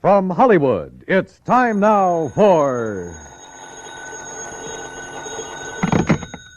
From Hollywood, it's time now for...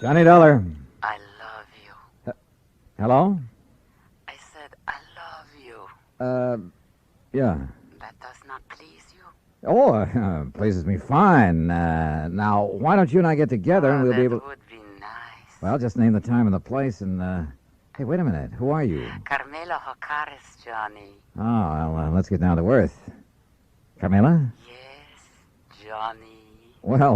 Johnny Dollar. I love you. Hello? I said I love you. Yeah. That does not please you? Oh, pleases me fine. Now, why don't you and I get together and we'll be able... That would be nice. Well, just name the time and the place and, Hey, wait a minute. Who are you? Carmela Jocares, Johnny. Oh, well, let's get down to earth. Carmela? Yes, Johnny. Well,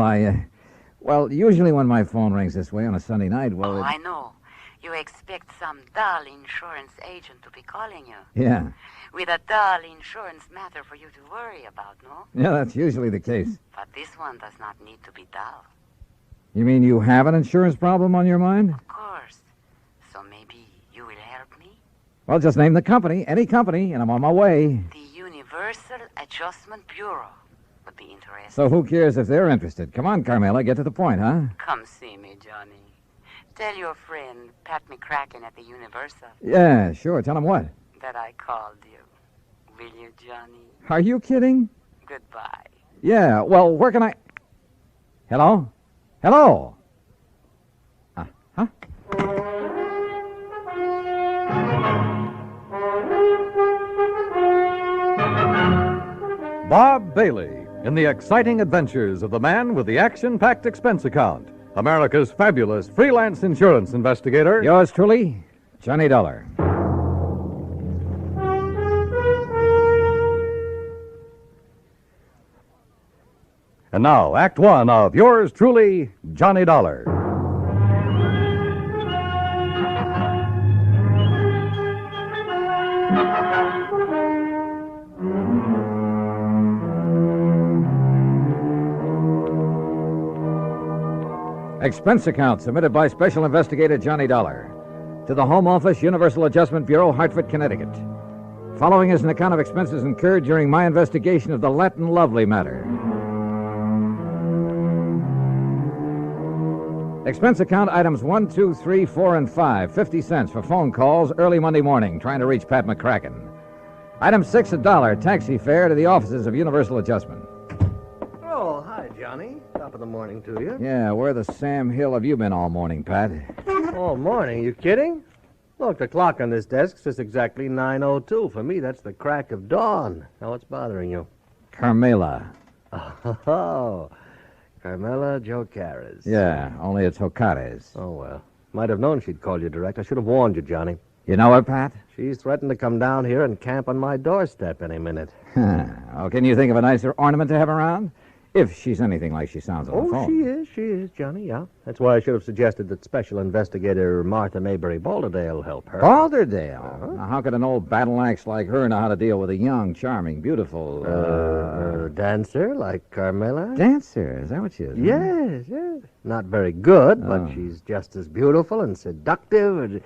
Well, usually when my phone rings this way on a Sunday night, well... I know. You expect some dull insurance agent to be calling you. Yeah. With a dull insurance matter for you to worry about, no? Yeah, that's usually the case. But this one does not need to be dull. You mean you have an insurance problem on your mind? Of course. So maybe you will help me? Well, just name the company, any company, and I'm on my way. The Universal Adjustment Bureau would be interesting. So who cares if they're interested? Come on, Carmela, get to the point, huh? Come see me, Johnny. Tell your friend, Pat McCracken at the Universal, Yeah, sure. Tell him what? that I called you. Will you, Johnny? Are you kidding? Goodbye. Yeah, well, where can I... Hello? Hello? Huh? Bob Bailey in the exciting adventures of the man with the action-packed expense account, America's fabulous freelance insurance investigator. Yours truly, Johnny Dollar. And now, Act One of yours truly, Johnny Dollar. Expense account submitted by Special Investigator Johnny Dollar to the Home Office, Universal Adjustment Bureau, Hartford, Connecticut. Following is an account of expenses incurred during my investigation of the Latin Lovely matter. Expense account items 1, 2, 3, 4, and 5, 50 cents for phone calls early Monday morning trying to reach Pat McCracken. Item 6, $1, taxi fare to the offices of Universal Adjustment. Oh, hi, Johnny. Top of the morning to you. Yeah, where the Sam Hill have you been all morning, Pat? All morning? You kidding? Look, the clock on this desk says exactly 9:02. For me, that's the crack of dawn. Now, what's bothering you? Carmela. Oh, Carmela Jocares. Yeah, only it's Jocares. Oh, well. Might have known she'd call you direct. I should have warned you, Johnny. You know her, Pat? She's threatened to come down here and camp on my doorstep any minute. Oh, can you think of a nicer ornament to have around? If she's anything like she sounds on the phone. She is, Johnny, yeah. That's why I should have suggested that Special Investigator Martha Mayberry Balderdale help her. Balderdale? Now, how could an old battle axe like her know how to deal with a young, charming, beautiful... Dancer like Carmela? Dancer, is that what she is? Yes. Not very good, but she's just as beautiful and seductive.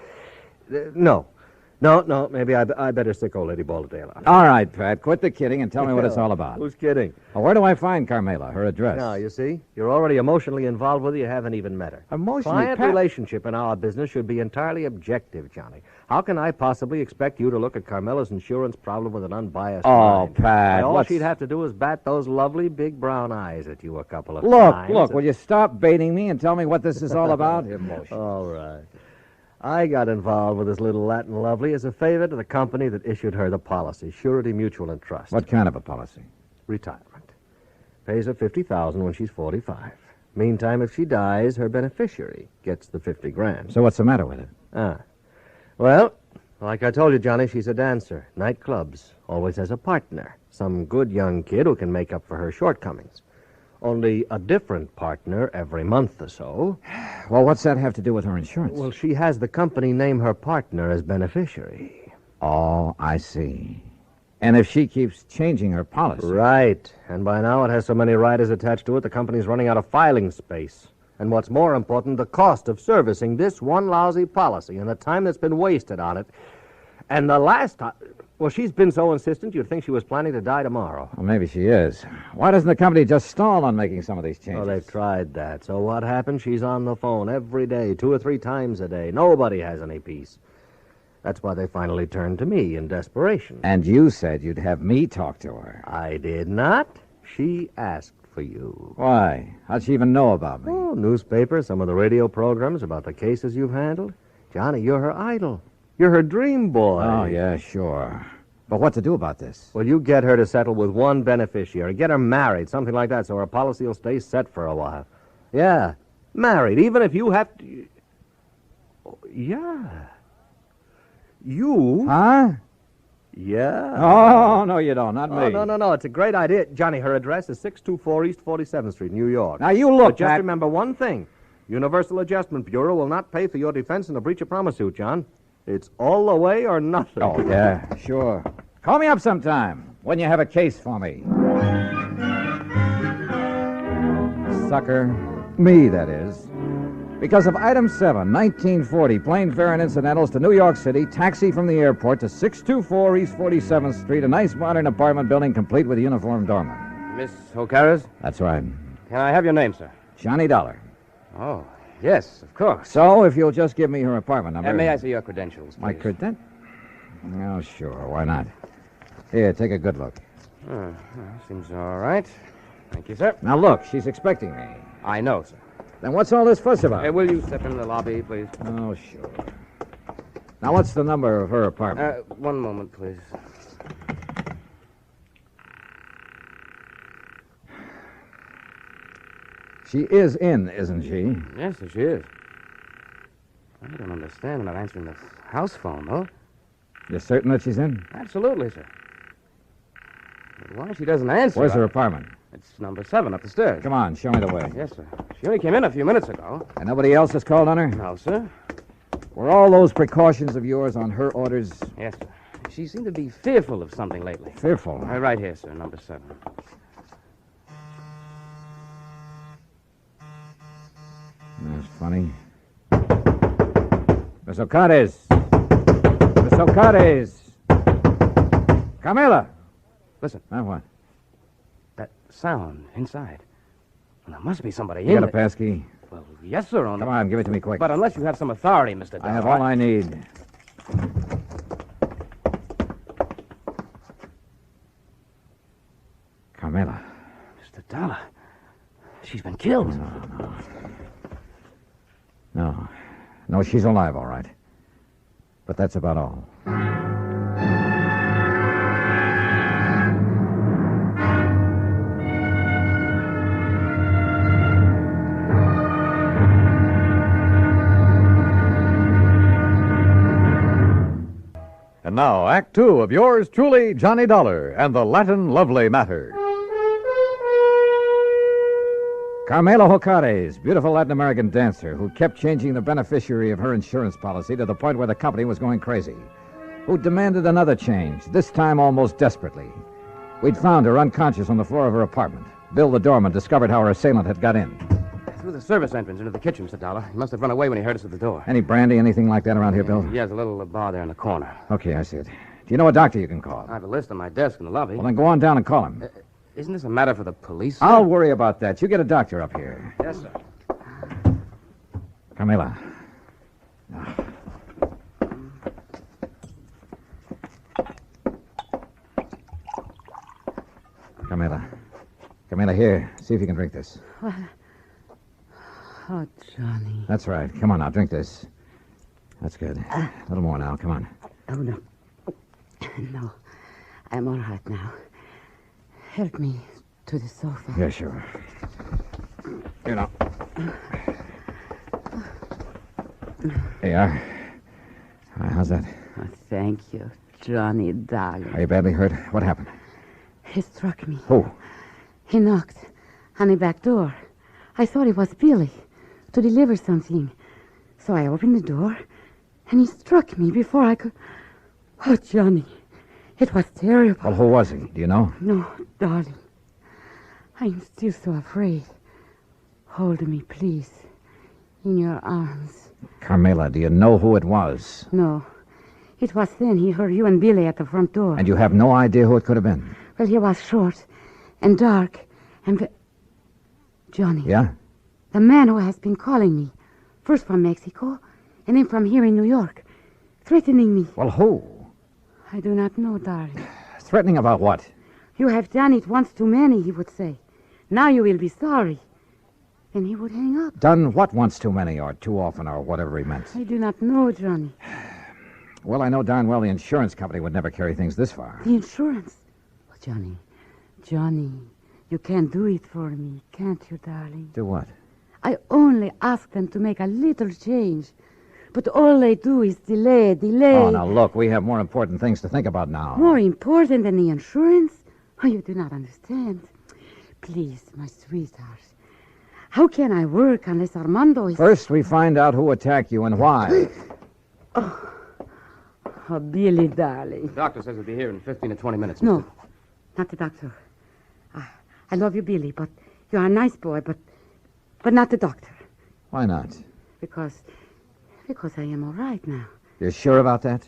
No, maybe I better stick old Lady Balderdale on. All right, Pat, quit the kidding and tell me what it's all about. Who's kidding? Well, where do I find Carmela, her address? Now, you see, you're already emotionally involved with her. You haven't even met her. Emotionally, Client Pat? relationship in our business should be entirely objective, Johnny. How can I possibly expect you to look at Carmela's insurance problem with an unbiased mind? Pat, All she'd have to do is bat those lovely big brown eyes at you a couple of Look, times. will you stop baiting me and tell me what this is all about? Emotion. All right. I got involved with this little Latin lovely as a favor to the company that issued her the policy, Surety Mutual and Trust. What kind of a policy? Retirement. Pays her $50,000 when she's 45. Meantime, if she dies, her beneficiary gets the $50,000. So what's the matter with it? Well, like I told you, Johnny, she's a dancer. Nightclubs. Always has a partner. Some good young kid who can make up for her shortcomings. Only a different partner every month or so. Well, what's that have to do with her insurance? Well, she has the company name her partner as beneficiary. Oh, I see. And if she keeps changing her policy... Right. And by now it has so many riders attached to it, the company's running out of filing space. And what's more important, the cost of servicing this one lousy policy and the time that's been wasted on it. And the last time... Well, she's been so insistent you'd think she was planning to die tomorrow. Well, maybe she is. Why doesn't the company just stall on making some of these changes? Oh, they've tried that. So what happened? She's on the phone every day, 2 or 3 times a day. Nobody has any peace. That's why they finally turned to me in desperation. And you said you'd have me talk to her. I did not. She asked for you. Why? How'd she even know about me? Oh, newspapers, some of the radio programs about the cases you've handled. Johnny, you're her idol. You're her dream boy. Oh, yeah, sure. But what to do about this? Well, you get her to settle with one beneficiary. Get her married, something like that, so her policy will stay set for a while. Yeah, married, even if you have to... Oh, yeah. You? Huh? Yeah. Oh, no, you don't. Not me. Oh, no. It's a great idea. Johnny, her address is 624 East 47th Street, New York. Now, you look, But just Pat. remember one thing. Universal Adjustment Bureau will not pay for your defense in a breach of promise suit, John. It's all the way or nothing. Oh, yeah, sure. Call me up sometime when you have a case for me. Sucker. Me, that is. Because of Item 7, 1940, plane fare and incidentals to New York City, taxi from the airport to 624 East 47th Street, a nice modern apartment building complete with a uniformed doorman. Miss O'Carra's? That's right. Can I have your name, sir? Johnny Dollar. Oh, yes, of course. So, if you'll just give me her apartment number... May I see your credentials, please? My credentials? Oh, sure. Why not? Here, take a good look. Seems all right. Thank you, sir. Now, look, she's expecting me. I know, sir. Then what's all this fuss about? Hey, will you step into the lobby, please? Oh, sure. Now, what's the number of her apartment? One moment, please. She is in, isn't she? Yes, sir, she is. I don't understand not answering the house phone, though. You're certain that she's in? Absolutely, sir. But why she doesn't answer? Where's her apartment? It's number 7 up the stairs. Come on, show me the way. Yes, sir. She only came in a few minutes ago. And nobody else has called on her? No, sir. Were all those precautions of yours on her orders? Yes, sir. She seemed to be fearful of something lately. Fearful. Right here, sir, number 7. That's funny. Miss Ocades. Miss Ocades. Camila. Listen. Now what? That sound inside. Well, there must be somebody You in got a there. passkey? Well, yes, sir. Come on, give it to me quick. But unless you have some authority, Mr. Dollar. I have all I need. Carmela. Mr. Dollar. She's been killed. No, she's alive, all right. But that's about all. And now, Act Two of yours truly, Johnny Dollar, and the Latin Lovely Matter. Carmela Ocades, beautiful Latin American dancer who kept changing the beneficiary of her insurance policy to the point where the company was going crazy, who demanded another change, this time almost desperately. We'd found her unconscious on the floor of her apartment. Bill, the doorman, discovered how her assailant had got in. Through the service entrance into the kitchen, Mr. Dollar. He must have run away when he heard us at the door. Any brandy, anything like that around here, Bill? Yes, a little bar there in the corner. Okay, I see it. Do you know a doctor you can call? I have a list on my desk in the lobby. Well, then go on down and call him. Isn't this a matter for the police, sir? I'll worry about that. You get a doctor up here. Yes, sir. Carmela. Carmela, here. See if you can drink this. Oh, Johnny. That's right. Come on now, drink this. That's good. A little more now. Come on. Oh, no. No. I'm all right now. Help me to the sofa. Yeah, sure. Here now. There you are. All right, how's that? Oh, thank you, Johnny, darling. Are you badly hurt? What happened? He struck me. Who? He knocked on the back door. I thought it was Billy to deliver something. So I opened the door, and he struck me before I could... Oh, Johnny, it was terrible. Well, who was he? Do you know? No, darling. I'm still so afraid. Hold me, please, in your arms. Carmela, do you know who it was? No. It was then he heard you and Billy at the front door. And you have no idea who it could have been? Well, he was short and dark and... Johnny. Yeah? The man who has been calling me. First from Mexico, and then from here in New York. threatening me. Well, who? I do not know, darling. Threatening about what? You have done it once too many, he would say. Now you will be sorry. Then he would hang up. Done what once too many or too often or whatever he meant? I do not know, Johnny. Well, I know darn well the insurance company would never carry things this far. The insurance. Oh, Johnny, you can't do it for me, can't you, darling? Do what? I only ask them to make a little change. But all they do is delay. Oh, now look, we have more important things to think about now. More important than the insurance? Oh, you do not understand. Please, my sweetheart. How can I work unless Armando is... First, we find out who attacked you and why. Oh, Billy, darling. The doctor says he'll be here in 15 to 20 minutes. No, not the doctor. I love you, Billy, but you're a nice boy, but not the doctor. Why not? Because I am all right now. You're sure about that?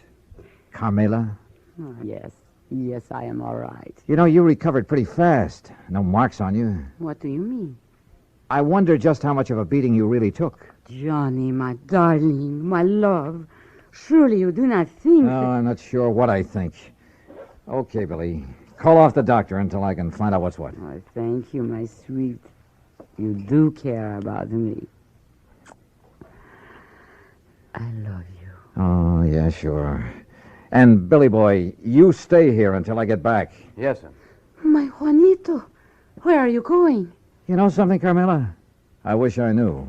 Carmela? Oh, yes, I am all right. You know, you recovered pretty fast. No marks on you. What do you mean? I wonder just how much of a beating you really took. Johnny, my darling, my love. Surely you do not think No, I'm not sure what I think. Okay, Billy. Call off the doctor until I can find out what's what. Oh, thank you, my sweet. You do care about me. I love you. Oh, yeah, sure. And, Billy boy, you stay here until I get back. Yes, sir. My Juanito, where are you going? You know something, Carmela? I wish I knew.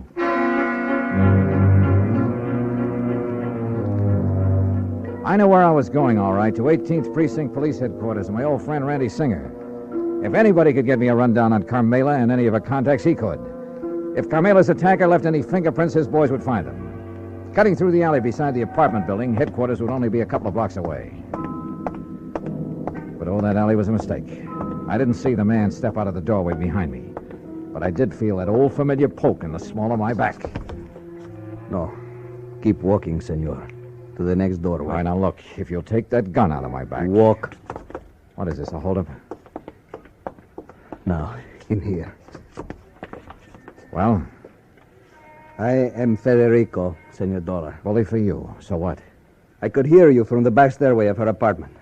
I know where I was going, all right, to 18th Precinct Police Headquarters and my old friend Randy Singer. If anybody could get me a rundown on Carmela and any of her contacts, he could. If Carmela's attacker left any fingerprints, his boys would find them. Cutting through the alley beside the apartment building, headquarters would only be a couple of blocks away. But that alley was a mistake. I didn't see the man step out of the doorway behind me. But I did feel that old familiar poke in the small of my back. No. Keep walking, senor. To the next doorway. All right, now look. If you'll take that gun out of my back. Walk. What is this, a holdup? Now, in here. Well? I am Federico, Senor Dollar. Bully for you. So what? I could hear you from the back stairway of her apartment.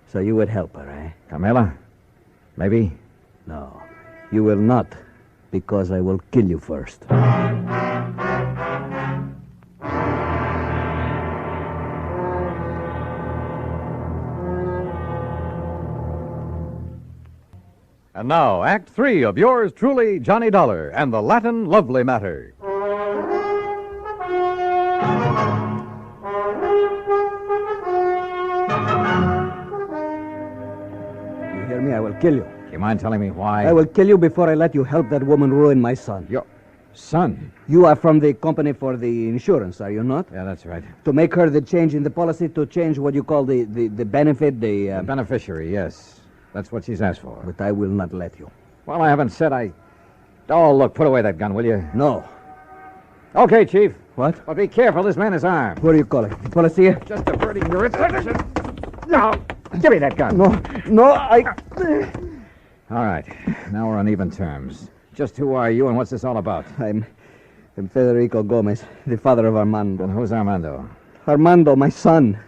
So you would help her, eh? Carmela? Maybe? No. You will not, because I will kill you first. And now, Act 3 of yours truly, Johnny Dollar, and the Latin Lovely Matter. You hear me? I will kill you. Do you mind telling me why? I will kill you before I let you help that woman ruin my son. Your son? You are from the company for the insurance, are you not? Yeah, that's right. To make her the change in the policy, to change what you call the benefit, The beneficiary, yes. That's what she's asked for. But I will not let you. Well, I haven't said I... Oh, look, put away that gun, will you? No. Okay, Chief. What? But be careful, this man is armed. What are you calling? The policia? Just diverting your attention. No, give me that gun. No, I... All right, now we're on even terms. Just who are you and what's this all about? I'm Federico Gomez, the father of Armando. And who's Armando? Armando, my son.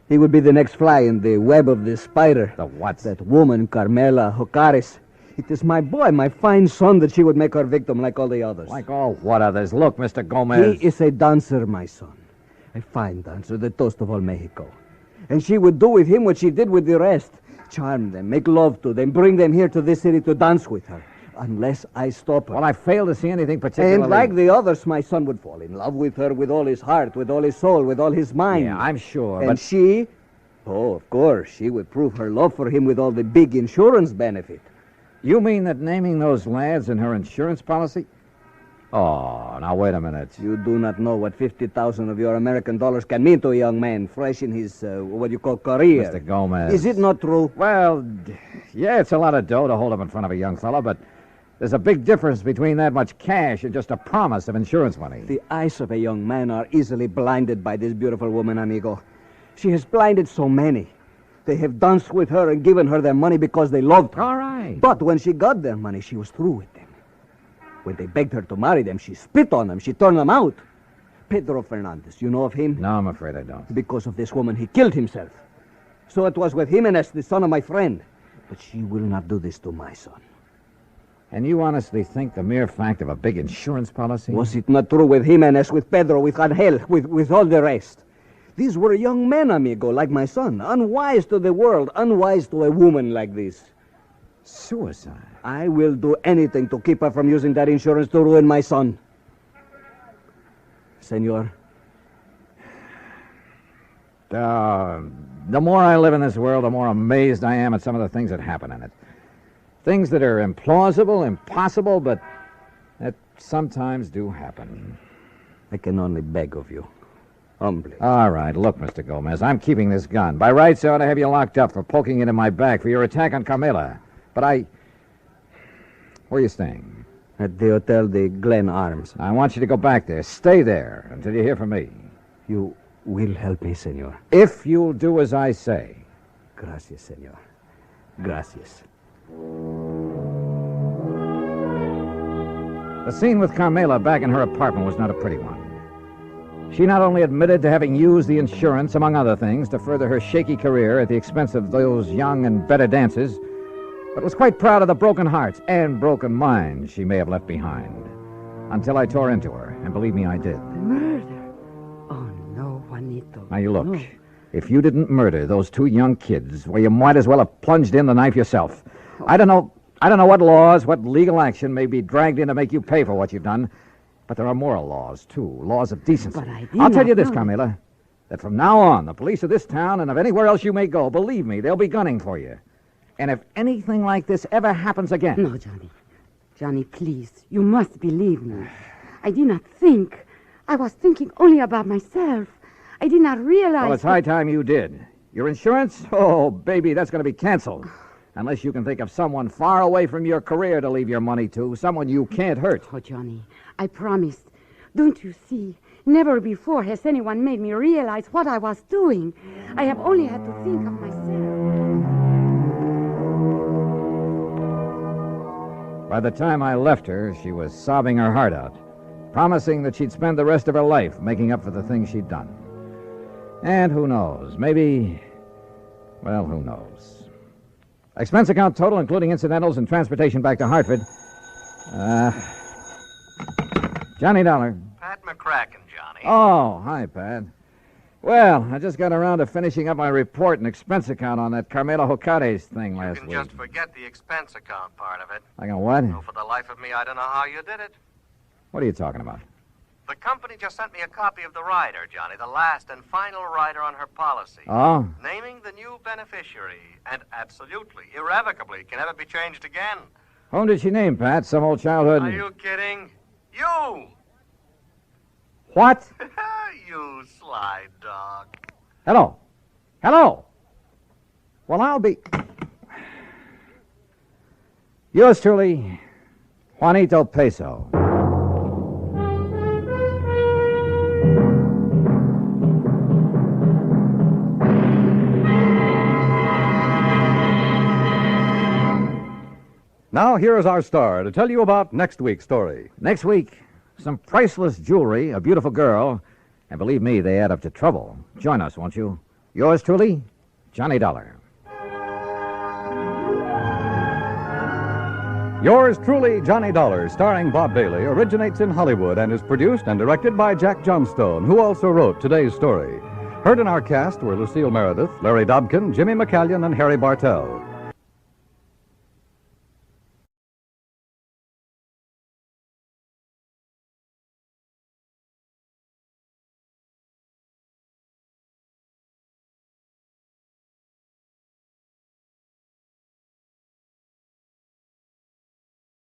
He would be the next fly in the web of the spider. The what? That woman, Carmela Jocares. It is my boy, my fine son, that she would make her victim like all the others. Like all what others? Look, Mr. Gomez. He is a dancer, my son. A fine dancer, the toast of all Mexico. And she would do with him what she did with the rest. Charm them, make love to them, bring them here to this city to dance with her. Unless I stop her. Well, I fail to see anything particularly... And like the others, my son would fall in love with her with all his heart, with all his soul, with all his mind. Yeah, I'm sure, And but... she... Oh, of course, she would prove her love for him with all the big insurance benefit. You mean that naming those lads in her insurance policy? Oh, now wait a minute. You do not know what 50,000 of your American dollars can mean to a young man fresh in his, what you call, career. Mr. Gomez. Is it not true? Well, yeah, it's a lot of dough to hold up in front of a young fellow, but there's a big difference between that much cash and just a promise of insurance money. The eyes of a young man are easily blinded by this beautiful woman, amigo. She has blinded so many. They have danced with her and given her their money because they loved her. All right. But when she got their money, she was through with them. When they begged her to marry them, she spit on them. She turned them out. Pedro Fernandez, you know of him? No, I'm afraid I don't. Because of this woman, he killed himself. So it was with Jimenez, the son of my friend. But she will not do this to my son. And you honestly think the mere fact of a big insurance policy? Was it not true with Jimenez, with Pedro, with Angel, with all the rest? These were young men, amigo, like my son. Unwise to the world, unwise to a woman like this. Suicide? I will do anything to keep her from using that insurance to ruin my son. Senor. The more I live in this world, the more amazed I am at some of the things that happen in it. Things that are implausible, impossible, but that sometimes do happen. I can only beg of you. Humbly. All right, look, Mr. Gomez, I'm keeping this gun. By rights, I ought to have you locked up for poking it in my back for your attack on Carmela. But Where are you staying? At the Hotel de Glen Arms. I want you to go back there. Stay there until you hear from me. You will help me, senor. If you'll do as I say. Gracias, senor. Gracias. The scene with Carmela back in her apartment was not a pretty one. She not only admitted to having used the insurance, among other things, to further her shaky career at the expense of those young and better dancers, but was quite proud of the broken hearts and broken minds she may have left behind. Until I tore into her, and believe me, I did. Murder? Oh, no, Juanito. Now, you look. No. If you didn't murder those two young kids, well, you might as well have plunged in the knife yourself. I don't know what laws, what legal action may be dragged in to make you pay for what you've done, but there are moral laws, too, laws of decency. But I did I'll tell not you this, know. Carmela, that from now on, the police of this town and of anywhere else you may go, believe me, they'll be gunning for you. And if anything like this ever happens again... No, Johnny. Johnny, please. You must believe me. I did not think. I was thinking only about myself. I did not realize... Well, it's high time you did. Your insurance? Oh, baby, that's going to be canceled. Unless you can think of someone far away from your career to leave your money to, someone you can't hurt. Oh, Johnny, I promised. Don't you see? Never before has anyone made me realize what I was doing. I have only had to think of myself. By the time I left her, she was sobbing her heart out, promising that she'd spend the rest of her life making up for the things she'd done. And who knows, maybe... Well, who knows? Expense account total, including incidentals and transportation back to Hartford. Johnny Dollar. Pat McCracken, Johnny. Oh, hi, Pat. Well, I just got around to finishing up my report and expense account on that Carmela Jocares thing You last can week. just forget the expense account part of it. Like a what? Oh, for the life of me, I don't know how you did it. What are you talking about? The company just sent me a copy of the rider, Johnny, the last and final rider on her policy. Oh? Naming the new beneficiary, and absolutely, irrevocably, can never be changed again. Whom did she name, Pat? Some old childhood... Are you kidding? You! What? You sly dog. Hello? Hello? Well, I'll be... Yours truly, Juanito Peso. Now, here is our star to tell you about next week's story. Next week, some priceless jewelry, a beautiful girl, and believe me, they add up to trouble. Join us, won't you? Yours truly, Johnny Dollar. Yours truly, Johnny Dollar, starring Bob Bailey, originates in Hollywood and is produced and directed by Jack Johnstone, who also wrote today's story. Heard in our cast were Lucille Meredith, Larry Dobkin, Jimmy McCallion, and Harry Bartell.